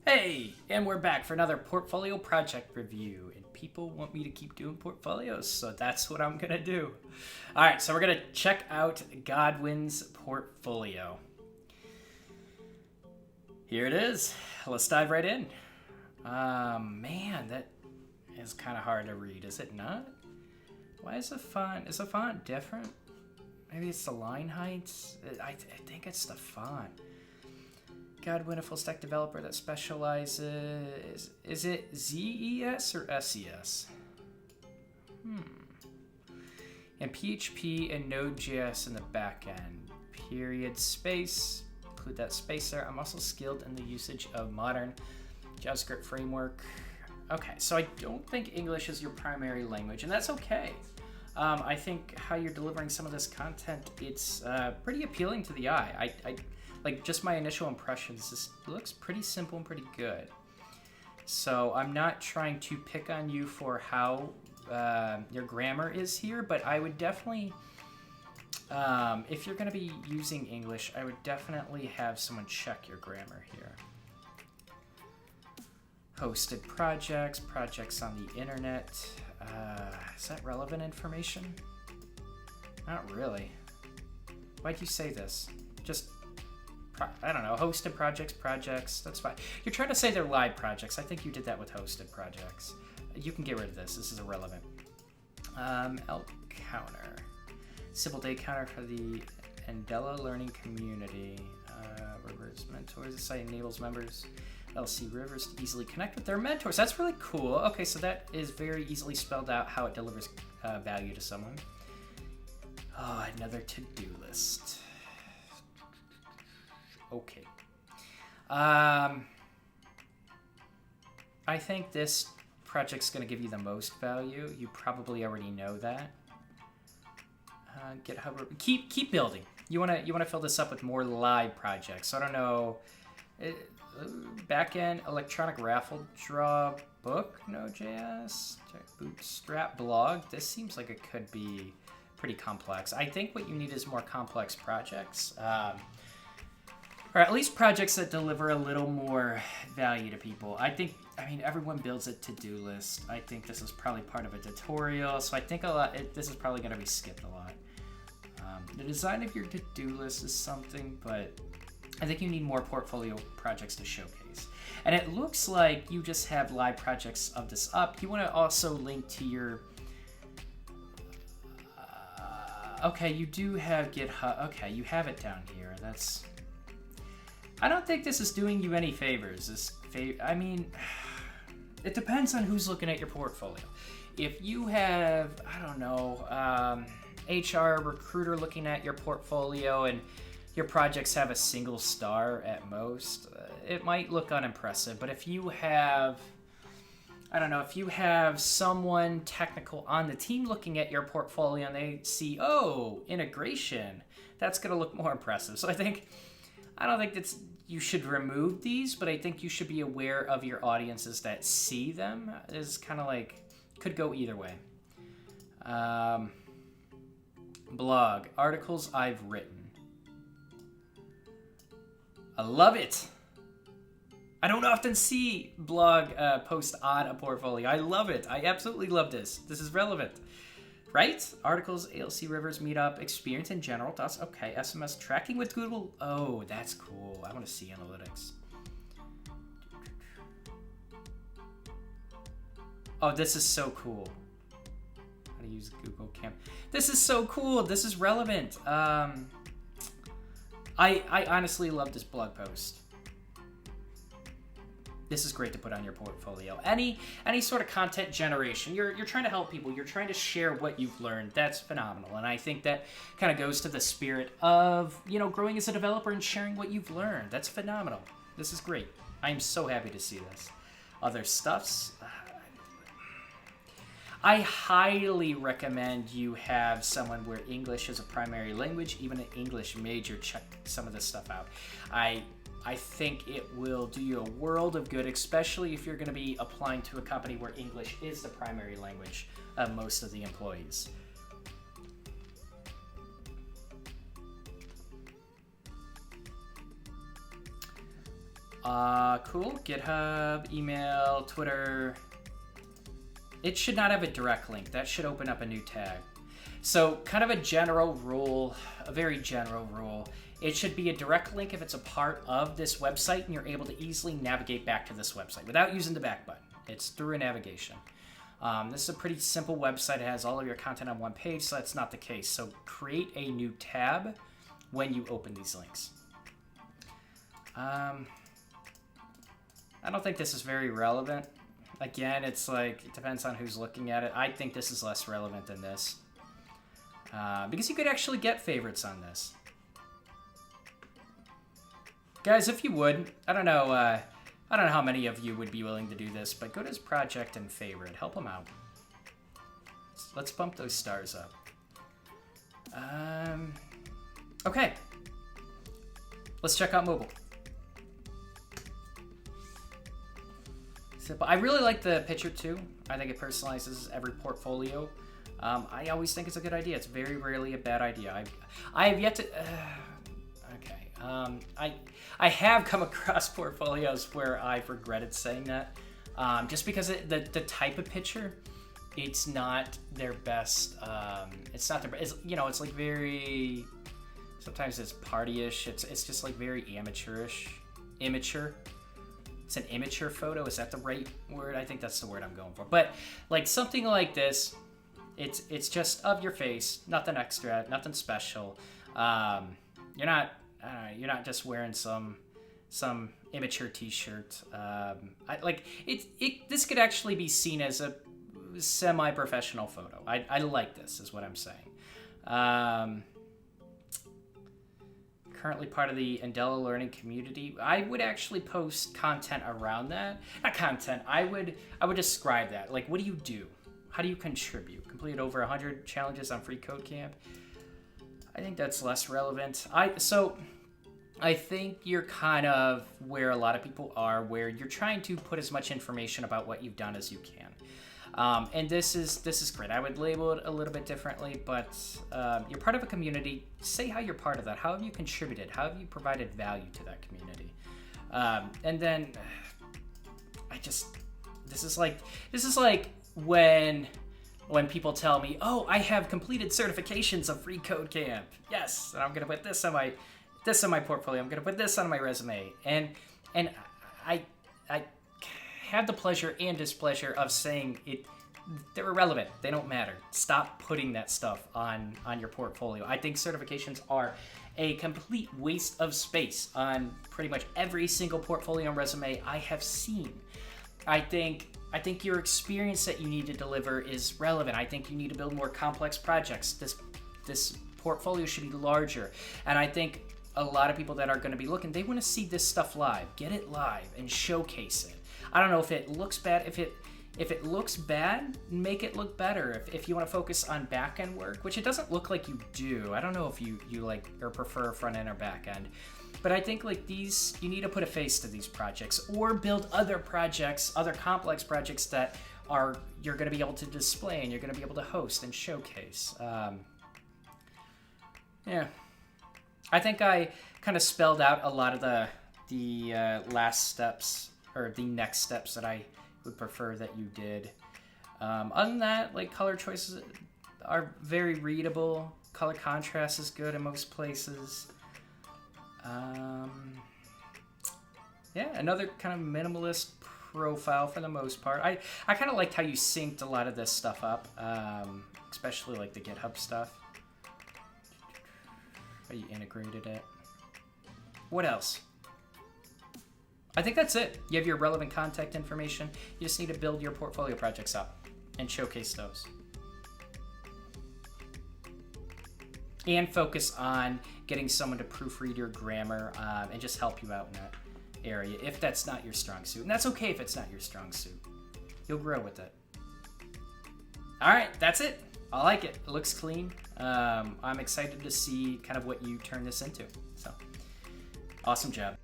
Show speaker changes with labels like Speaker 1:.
Speaker 1: Hey, and we're back for another portfolio project review. And people want me to keep doing portfolios, so that's what I'm gonna do. All right, so we're gonna check out Godwin's portfolio. Here it is. Let's dive right in. Man, that is kind of hard to read, is it not? Why is the font? Is the font different? Maybe it's the line heights. I think it's the font. Godwin, a full stack developer that specializes. Is it ZES or SES? And PHP and Node.js in the back end. Period, space. Include that space there. I'm also skilled in the usage of modern JavaScript framework. Okay, so I don't think English is your primary language, and that's okay. I think how you're delivering some of this content, it's pretty appealing to the eye. I like just my initial impressions. This looks pretty simple and pretty good. So I'm not trying to pick on you for how your grammar is here, but I would definitely, if you're going to be using English, I would definitely have someone check your grammar here. Hosted projects, projects on the internet. Is that relevant information? Not really. Why'd you say this? Just, I don't know, hosted projects, that's fine. You're trying to say they're live projects. I think you did that with hosted projects. You can get rid of this. This is irrelevant. Elk counter. Simple day counter for the Andela learning community. Rivers mentors. The site enables members LC Rivers to easily connect with their mentors. That's really cool. Okay, so that is very easily spelled out how it delivers value to someone. Oh, another to-do list. Okay. I think this project's going to give you the most value. You probably already know that. GitHub. Keep building. You want to fill this up with more live projects. So I don't know. Backend electronic raffle draw book Node.js bootstrap blog. This seems like it could be pretty complex. I think what you need is more complex projects, or at least projects that deliver a little more value to people. I mean everyone builds a to-do list. I think this is probably part of a tutorial, so I think this is probably going to be skipped a lot. The design of your to-do list is something, but I think you need more portfolio projects to showcase. And it looks like you just have live projects of this up. You want to also link to your... okay, you do have GitHub. Okay, you have it down here. That's... I don't think this is doing you any favors. I mean, it depends on who's looking at your portfolio. If you have, I don't know, HR recruiter looking at your portfolio and your projects have a single star at most, it might look unimpressive. But if you have, I don't know, if you have someone technical on the team looking at your portfolio and they see, oh, integration, that's going to look more impressive. So I don't think that's you should remove these, but I think you should be aware of your audiences that see them. Is kind of like, could go either way. Blog, articles I've written. I love it. I don't often see blog post on a portfolio. I love it. I absolutely love this. This is relevant. Right? Articles, ALC Rivers, Meetup, experience in general. That's okay. SMS tracking with Google. Oh, that's cool. I want to see analytics. Oh, this is so cool. How to use Google Cam. This is so cool. This is relevant. I honestly love this blog post. This is great to put on your portfolio. Any sort of content generation, you're trying to help people. You're trying to share what you've learned. That's phenomenal, and I think that kind of goes to the spirit of growing as a developer and sharing what you've learned. That's phenomenal. This is great. I am so happy to see this. Other stuffs. I highly recommend you have someone where English is a primary language, even an English major. Check some of this stuff out. I think it will do you a world of good, especially if you're going to be applying to a company where English is the primary language of most of the employees. Cool. GitHub, email, Twitter. It should not have a direct link. That should open up a new tag. So kind of a general rule, a very general rule. It should be a direct link if it's a part of this website and you're able to easily navigate back to this website without using the back button. It's through a navigation. This is a pretty simple website. It has all of your content on one page, so that's not the case. So create a new tab when you open these links. I don't think this is very relevant. Again, it's like, it depends on who's looking at it. I think this is less relevant than this. Because you could actually get favorites on this. Guys, if you would, I don't know how many of you would be willing to do this, but go to his project and favorite. Help him out. Let's bump those stars up. Okay. Let's check out mobile. Simple. I really like the picture too. I think it personalizes every portfolio. I always think it's a good idea. It's very rarely a bad idea. I have yet to... okay. I have come across portfolios where I've regretted saying that. Just because the type of picture, it's not their best. It's not their best. It's like very... Sometimes it's partyish. It's just like very amateurish. Immature. It's an immature photo. Is that the right word? I think that's the word I'm going for. But like something like this, it's just of your face, nothing extra, nothing special. You're not just wearing some immature T-shirt. This could actually be seen as a semi-professional photo. I like this, is what I'm saying. Currently part of the Andela learning community. I would actually post content around that. Not content. I would describe that. Like, what do you do? How do you contribute? Completed over 100 challenges on Free Code Camp. I think that's less relevant. I think you're kind of where a lot of people are, where you're trying to put as much information about what you've done as you can. And this is great. I would label it a little bit differently, but you're part of a community. Say how you're part of that. How have you contributed? How have you provided value to that community? And then this is like when people tell me, "Oh, I have completed certifications of Free Code Camp." Yes, and I'm gonna put this on my portfolio. I'm gonna put this on my resume, and I have the pleasure and displeasure of saying it. They're irrelevant. They don't matter. Stop putting that stuff on your portfolio. I think certifications are a complete waste of space on pretty much every single portfolio and resume I have seen. I think your experience that you need to deliver is relevant. I think you need to build more complex projects. This portfolio should be larger. And I think a lot of people that are going to be looking, they want to see this stuff live. Get it live and showcase it. I don't know if it looks bad. If it looks bad, make it look better. If you want to focus on back-end work, which it doesn't look like you do. I don't know if you like or prefer front-end or back-end. But I think like these, you need to put a face to these projects or build other projects, other complex projects that you're going to be able to display and you're going to be able to host and showcase. Yeah. I think I kind of spelled out a lot of the last steps or the next steps that I would prefer that you did. Other than that, like color choices are very readable. Color contrast is good in most places. Yeah, another kind of minimalist profile for the most part. I kind of liked how you synced a lot of this stuff up, especially like the GitHub stuff. How you integrated it. What else? I think that's it. You have your relevant contact information. You just need to build your portfolio projects up and showcase those. And focus on getting someone to proofread your grammar and just help you out in that area if that's not your strong suit. And that's okay if it's not your strong suit. You'll grow with it. All right, that's it. I like it. It looks clean. I'm excited to see kind of what you turn this into. So, awesome job.